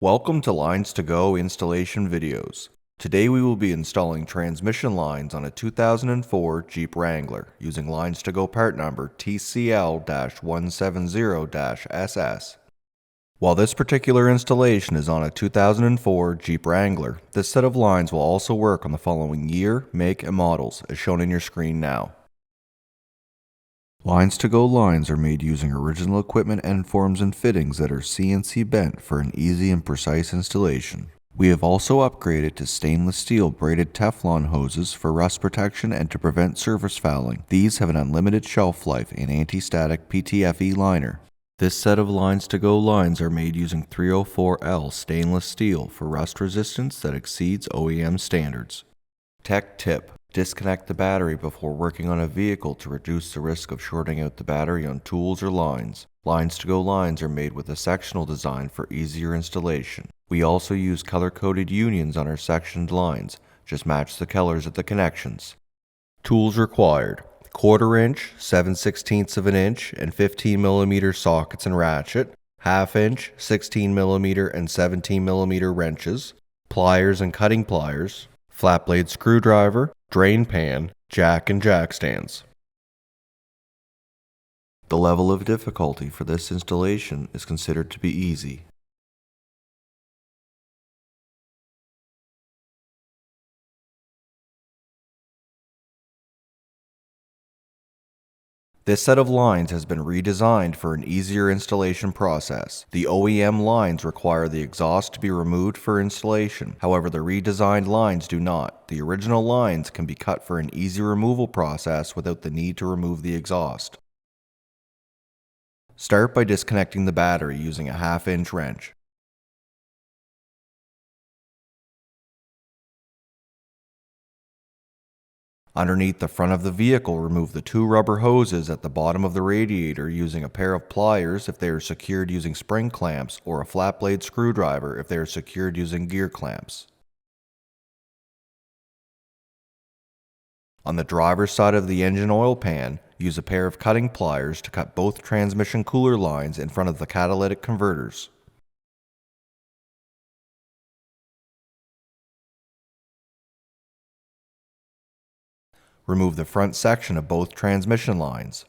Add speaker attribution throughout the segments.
Speaker 1: Welcome to LinesToGo installation videos. Today we will be installing transmission lines on a 2004 Jeep Wrangler using LinesToGo part number TCL-170-SS. While this particular installation is on a 2004 Jeep Wrangler, this set of lines will also work on the following year, make, and models as shown in your screen now. LinesToGo lines are made using original equipment end forms and fittings that are CNC bent for an easy and precise installation. We have also upgraded to stainless steel braided Teflon hoses for rust protection and to prevent surface fouling. These have an unlimited shelf life and anti-static PTFE liner. This set of LinesToGo lines are made using 304L stainless steel for rust resistance that exceeds OEM standards. Tech tip: disconnect the battery before working on a vehicle to reduce the risk of shorting out the battery on tools or lines. LinesToGo lines are made with a sectional design for easier installation. We also use color-coded unions on our sectioned lines. Just match the colors of the connections. Tools required: 1/4 inch, 7/16 of an inch, and 15mm sockets and ratchet, 1/2 inch, 16mm and 17mm wrenches, pliers and cutting pliers, flat blade screwdriver, drain pan, jack and jack stands. The level of difficulty for this installation is considered to be easy. This set of lines has been redesigned for an easier installation process. The OEM lines require the exhaust to be removed for installation. However, the redesigned lines do not. The original lines can be cut for an easy removal process without the need to remove the exhaust. Start by disconnecting the battery using a 1/2 inch wrench. Underneath the front of the vehicle, remove the 2 rubber hoses at the bottom of the radiator using a pair of pliers if they are secured using spring clamps, or a flat blade screwdriver if they are secured using gear clamps. On the driver's side of the engine oil pan, use a pair of cutting pliers to cut both transmission cooler lines in front of the catalytic converters. Remove the front section of both transmission lines.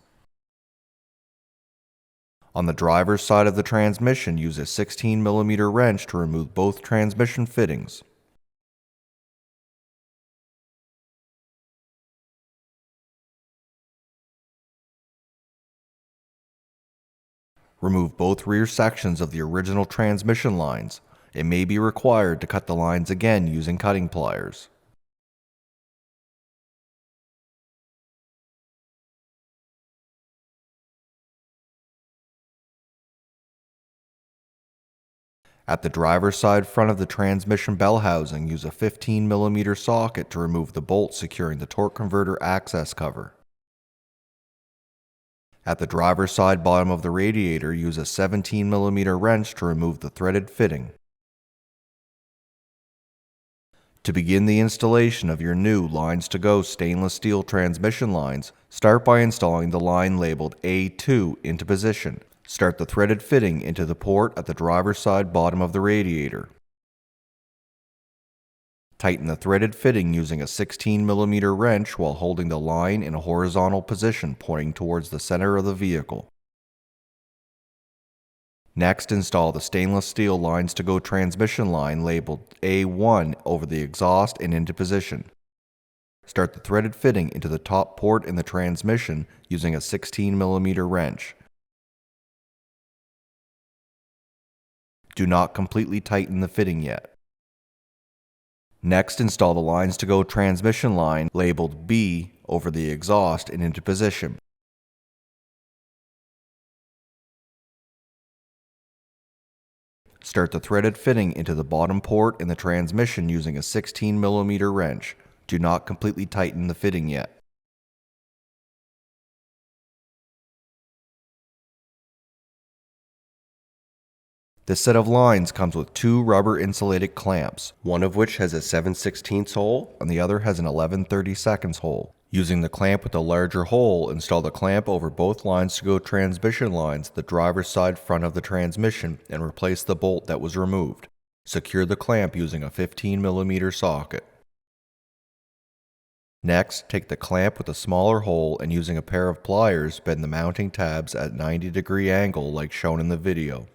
Speaker 1: On the driver's side of the transmission, use a 16mm wrench to remove both transmission fittings. Remove both rear sections of the original transmission lines. It may be required to cut the lines again using cutting pliers. At the driver's side front of the transmission bell housing, use a 15mm socket to remove the bolt securing the torque converter access cover. At the driver's side bottom of the radiator, use a 17mm wrench to remove the threaded fitting. To begin the installation of your new LinesToGo stainless steel transmission lines, start by installing the line labeled A2 into position. Start the threaded fitting into the port at the driver's side bottom of the radiator. Tighten the threaded fitting using a 16mm wrench while holding the line in a horizontal position pointing towards the center of the vehicle. Next, install the stainless steel LinesToGo transmission line labeled A1 over the exhaust and into position. Start the threaded fitting into the top port in the transmission using a 16mm wrench. Do not completely tighten the fitting yet. Next, install the LinesToGo transmission line labeled B over the exhaust and into position. Start the threaded fitting into the bottom port in the transmission using a 16mm wrench. Do not completely tighten the fitting yet. This set of lines comes with 2 rubber insulated clamps, one of which has a 7/16 hole and the other has an 11/32 hole. Using the clamp with the larger hole, install the clamp over both LinesToGo transmission lines at the driver's side front of the transmission and replace the bolt that was removed. Secure the clamp using a 15mm socket. Next, take the clamp with a smaller hole and using a pair of pliers, bend the mounting tabs at 90-degree angle like shown in the video.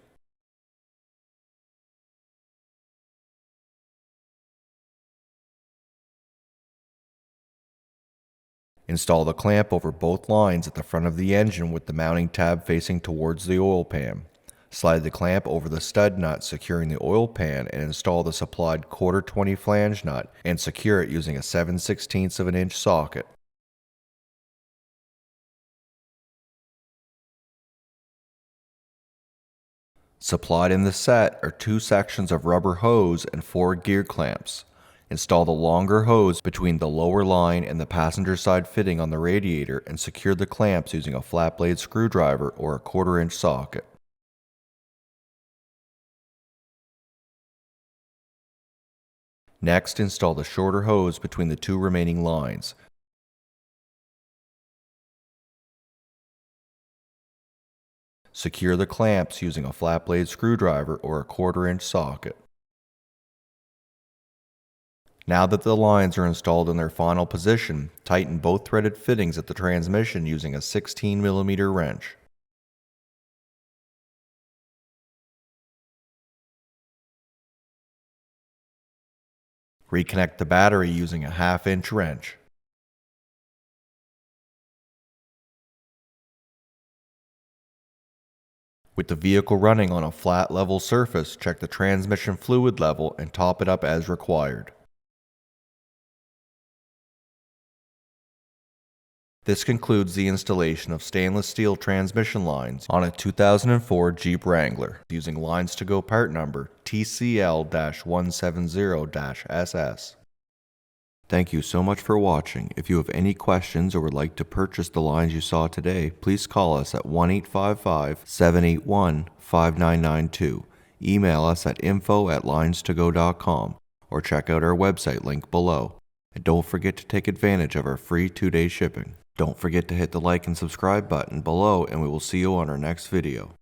Speaker 1: Install the clamp over both lines at the front of the engine with the mounting tab facing towards the oil pan. Slide the clamp over the stud nut securing the oil pan and install the supplied 1/4 20 flange nut and secure it using a 7/16 of an inch socket. Supplied in the set are 2 sections of rubber hose and 4 gear clamps. Install the longer hose between the lower line and the passenger side fitting on the radiator and secure the clamps using a flat blade screwdriver or a 1/4 inch socket. Next, install the shorter hose between the 2 remaining lines. Secure the clamps using a flat blade screwdriver or a 1/4 inch socket. Now that the lines are installed in their final position, tighten both threaded fittings at the transmission using a 16mm wrench. Reconnect the battery using a 1/2 inch wrench. With the vehicle running on a flat level surface, check the transmission fluid level and top it up as required. This concludes the installation of stainless steel transmission lines on a 2004 Jeep Wrangler using LinesToGo part number TCL-170-SS. Thank you so much for watching. If you have any questions or would like to purchase the lines you saw today, please call us at 1-855-781-5992. Email us at info@linestogo.com or check out our website link below. And don't forget to take advantage of our free 2-day shipping. Don't forget to hit the like and subscribe button below, and we will see you on our next video.